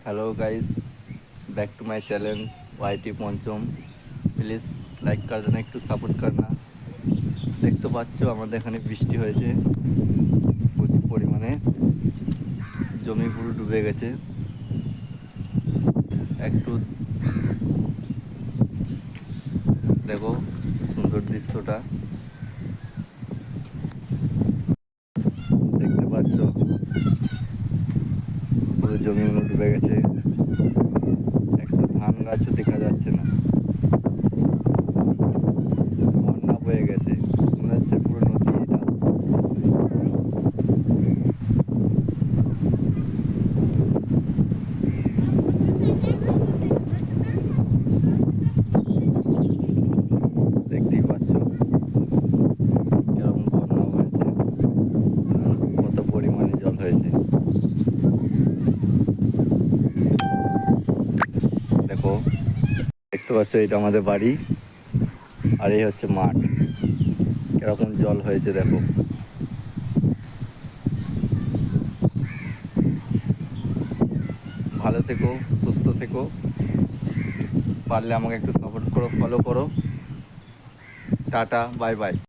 Hello guys, back to my channel YT Pancham. Please like कर देना, একটু সাপোর্ট करना। দেখতে পাচ্ছ আমাদের এখানে বৃষ্টি হয়েছে প্রচুর পরিমাণে, জমি পুরো ডুবে গেছে। একটু দেখো সুন্দর দৃশ্যটা, দেখতে পাচ্ছ পুরো জমিগুলো ডুবে গেছে। একটা ধান গাছও দেখা যাচ্ছে না, বন্যা বয়ে গেছে, মনে হচ্ছে পুরো নদী এটা। দেখতেই পাচ্ছ কেরকম বন্যা হয়েছে, কত পরিমাণে জল হয়েছে। দেখো, দেখতে পাচ্ছ এটা আমাদের বাড়ি, আর এই হচ্ছে মাঠ। কিরকম জল হয়েছে দেখো। ভালো থেকো, সুস্থ থেকো, পারলে আমাকে একটু সাপোর্ট করো, ফলো করো। Tata, bye bye.